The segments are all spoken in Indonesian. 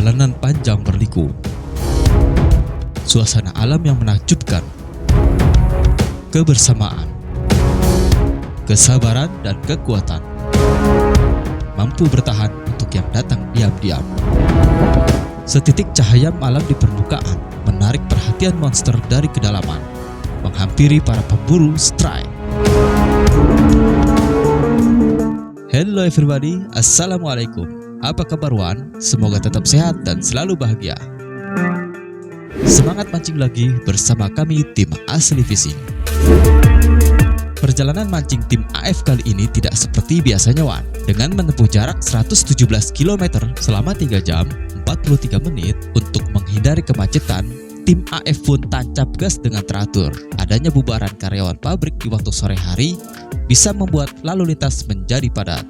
perjalanan panjang berliku. Suasana alam yang menakjubkan, kebersamaan, kesabaran dan kekuatan mampu bertahan untuk yang datang diam-diam. Setitik cahaya malam di permukaan menarik perhatian monster dari kedalaman, menghampiri para pemburu strike. Hello everybody, assalamualaikum. Apa kabar Wan? Semoga tetap sehat dan selalu bahagia. Semangat mancing lagi bersama kami tim Asli Fishing. Perjalanan mancing tim AF kali ini tidak seperti biasanya Wan. Dengan menempuh jarak 117 km selama 3 jam 43 menit untuk menghindari kemacetan, tim AF pun tancap gas dengan teratur. Adanya bubaran karyawan pabrik di waktu sore hari bisa membuat lalu lintas menjadi padat.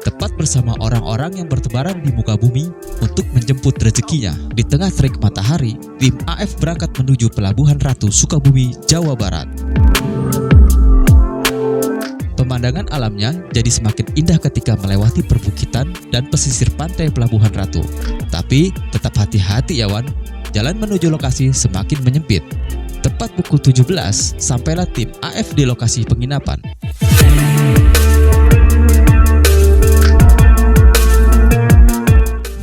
Tepat bersama orang-orang yang bertebaran di muka bumi untuk menjemput rezekinya. Di tengah terik matahari, tim AF berangkat menuju Pelabuhan Ratu Sukabumi, Jawa Barat. Pemandangan alamnya jadi semakin indah ketika melewati perbukitan dan pesisir pantai Pelabuhan Ratu. Tapi tetap hati-hati ya Wan, jalan menuju lokasi semakin menyempit. Tepat pukul 17, sampailah tim AF di lokasi penginapan.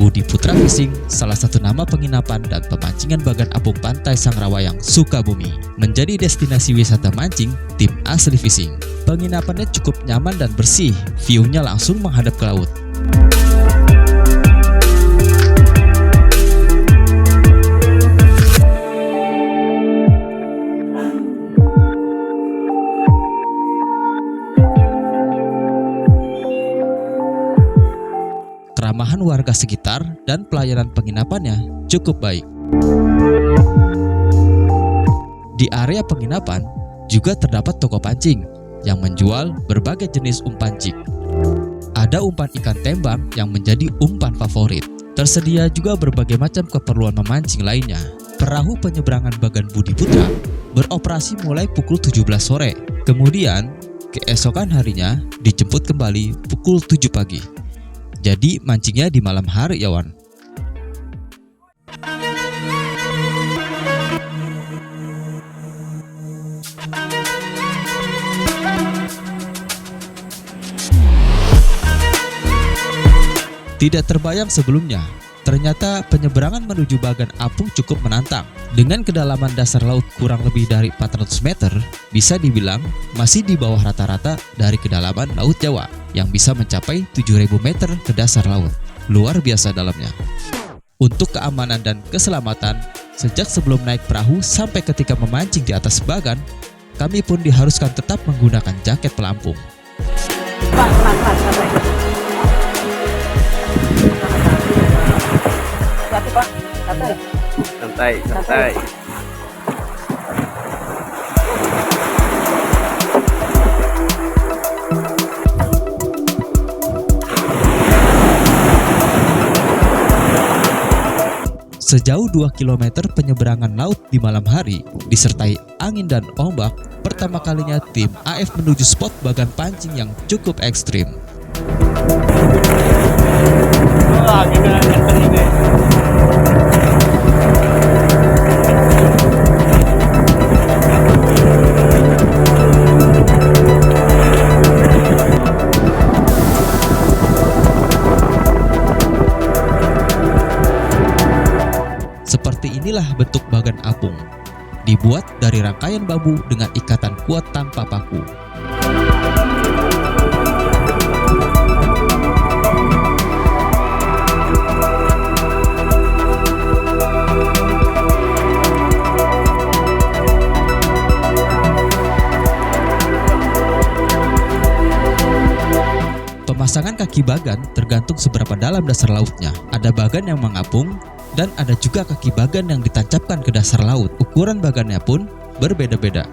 Budi Putra Fishing, salah satu nama penginapan dan pemancingan bagan apung pantai Sangrawayang, Sukabumi, menjadi destinasi wisata mancing tim Asli Fishing. Penginapannya cukup nyaman dan bersih, view-nya langsung menghadap ke laut. Keramahan warga sekitar dan pelayanan penginapannya cukup baik. Di area penginapan juga terdapat toko pancing yang menjual berbagai jenis umpan jig. Ada umpan ikan tembang yang menjadi umpan favorit. Tersedia juga berbagai macam keperluan memancing lainnya. Perahu penyeberangan Bagan Budi Putra beroperasi mulai pukul 17 sore. Kemudian, keesokan harinya dijemput kembali pukul 7 pagi. Jadi mancingnya di malam hari ya Wan. Tidak terbayang sebelumnya, ternyata penyeberangan menuju Bagan Apung cukup menantang. Dengan kedalaman dasar laut kurang lebih dari 400 meter, bisa dibilang masih di bawah rata-rata dari kedalaman Laut Jawa yang bisa mencapai 7.000 meter ke dasar laut. Luar biasa dalamnya. Untuk keamanan dan keselamatan, sejak sebelum naik perahu sampai ketika memancing di atas Bagan, kami pun diharuskan tetap menggunakan jaket pelampung. Santai. Sejauh 2 km penyeberangan laut di malam hari, disertai angin dan ombak, pertama kalinya tim AF menuju spot bagan pancing yang cukup ekstrim. Seperti inilah bentuk bagan apung. Dibuat dari rangkaian bambu dengan ikatan kuat tanpa paku. Pemasangan kaki bagan tergantung seberapa dalam dasar lautnya. Ada bagan yang mengapung, dan ada juga kaki bagan yang ditancapkan ke dasar laut. Ukuran bagannya pun berbeda-beda.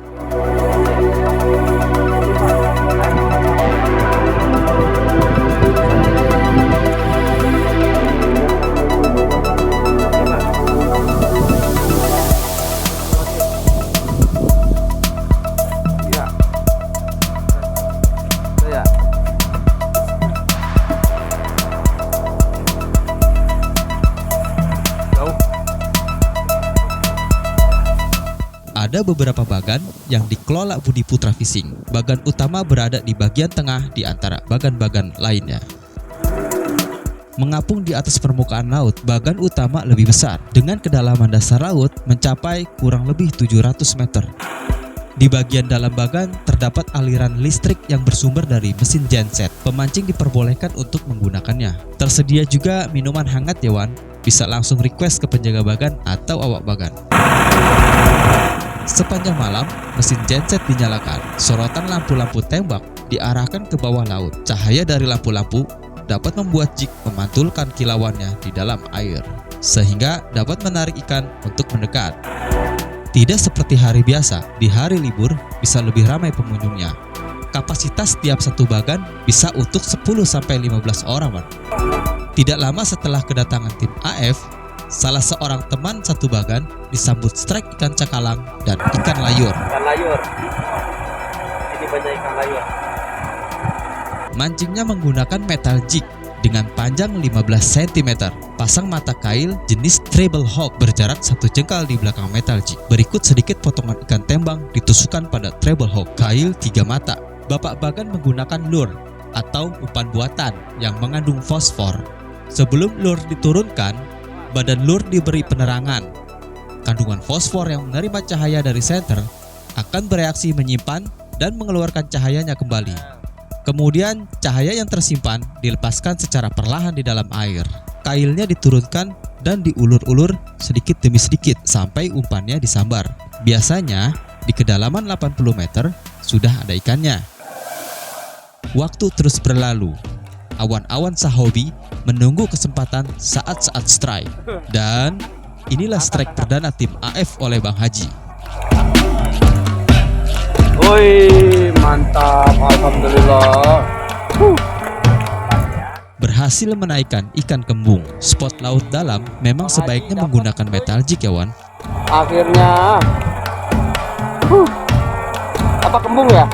Ada beberapa bagan yang dikelola Budi Putra Fishing. Bagan utama berada di bagian tengah di antara bagan-bagan lainnya. Mengapung di atas permukaan laut, bagan utama lebih besar dengan kedalaman dasar laut mencapai kurang lebih 700 meter. Di bagian dalam bagan terdapat aliran listrik yang bersumber dari mesin genset. Pemancing diperbolehkan untuk menggunakannya. Tersedia juga minuman hangat ya Wan. Bisa langsung request ke penjaga bagan atau awak bagan. Sepanjang malam, mesin genset dinyalakan. Sorotan lampu-lampu tembak diarahkan ke bawah laut. Cahaya dari lampu-lampu dapat membuat jig memantulkan kilauannya di dalam air, sehingga dapat menarik ikan untuk mendekat. Tidak seperti hari biasa, di hari libur bisa lebih ramai pengunjungnya. Kapasitas tiap satu bagan bisa untuk 10-15 orang. Tidak lama setelah kedatangan tim AF, salah seorang teman satu bagan disambut strike ikan cakalang dan ikan layur. Ikan layur. Ini banyak ikan layur. Mancingnya menggunakan metal jig dengan panjang 15 cm. Pasang mata kail jenis treble hook berjarak 1 jengkal di belakang metal jig. Berikut sedikit potongan ikan tembang ditusukkan pada treble hook. Kail 3 mata. Bapak bagan menggunakan lure atau umpan buatan yang mengandung fosfor. Sebelum lure diturunkan, badan lure diberi penerangan. Kandungan fosfor yang menerima cahaya dari senter akan bereaksi menyimpan dan mengeluarkan cahayanya kembali. Kemudian cahaya yang tersimpan dilepaskan secara perlahan di dalam air. Kailnya diturunkan dan diulur-ulur sedikit demi sedikit sampai umpannya disambar. Biasanya di kedalaman 80 meter sudah ada ikannya. Waktu terus berlalu. Awan-awan sahobi menunggu kesempatan saat-saat strike. Dan inilah strike perdana tim AF oleh Bang Haji. Woi, mantap, alhamdulillah. Berhasil menaikkan ikan kembung. Spot laut dalam memang sebaiknya menggunakan metal jig ya Wan. Akhirnya. Apa kembung ya?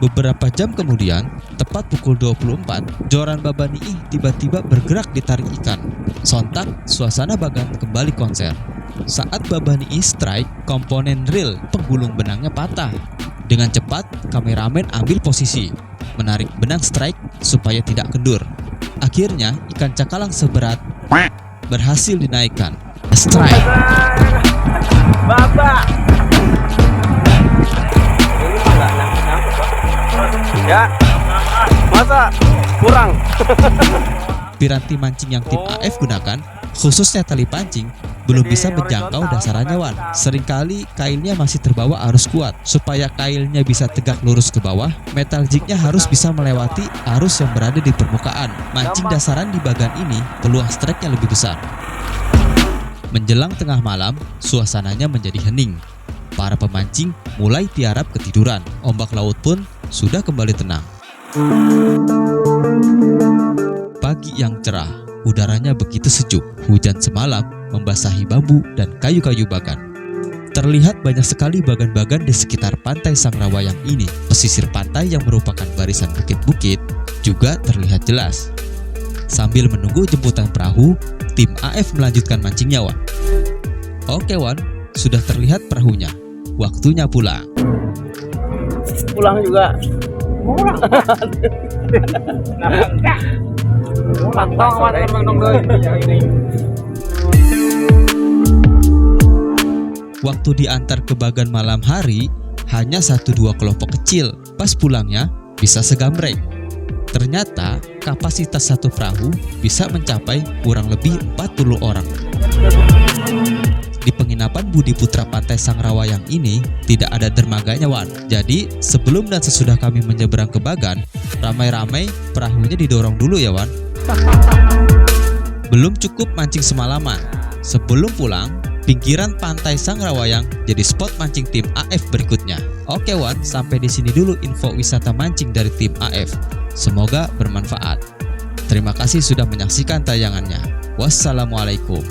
Beberapa jam kemudian, tepat pukul 24, joran Babaniih tiba-tiba bergerak ditarik ikan. Sontak, suasana bagan kembali konser. Saat Babaniih strike, komponen reel penggulung benangnya patah. Dengan cepat, kameramen ambil posisi, menarik benang strike supaya tidak kendur. Akhirnya, ikan cakalang seberat berhasil dinaikkan. Strike. Bapak. Ya, masa kurang? Piranti mancing yang tim AF gunakan, khususnya tali pancing, belum bisa menjangkau dasarannya Wan. Seringkali kailnya masih terbawa arus kuat. Supaya kailnya bisa tegak lurus ke bawah, metal jignya harus bisa melewati arus yang berada di permukaan. Mancing dasaran di bagan ini peluang strike-nya lebih besar. Menjelang tengah malam, suasananya menjadi hening. Para pemancing mulai tiarap ketiduran. Ombak laut pun sudah kembali tenang. Pagi yang cerah, udaranya begitu sejuk. Hujan semalam membasahi bambu dan kayu-kayu bagan. Terlihat banyak sekali bagan-bagan di sekitar pantai Sangrawayang ini. Pesisir pantai yang merupakan barisan bukit-bukit juga terlihat jelas. Sambil menunggu jemputan perahu, tim AF melanjutkan mancingnya Wan. Oke Wan, sudah terlihat perahunya. Waktunya pulang. Pulang juga. Pulang. Waktu diantar ke bagan malam hari hanya 1-2 kelompok kecil. Pas pulangnya bisa segambreng. Ternyata kapasitas satu perahu bisa mencapai kurang lebih 40 orang. Di penginapan Budi Putra Pantai Sangrawayang ini tidak ada dermaganya Wan. Jadi sebelum dan sesudah kami menyeberang ke bagan, ramai-ramai perahunya didorong dulu ya Wan. Belum cukup mancing semalaman. Sebelum pulang, pinggiran Pantai Sangrawayang jadi spot mancing tim AF berikutnya. Oke Wan, sampai di sini dulu info wisata mancing dari tim AF. Semoga bermanfaat. Terima kasih sudah menyaksikan tayangannya. Wassalamualaikum.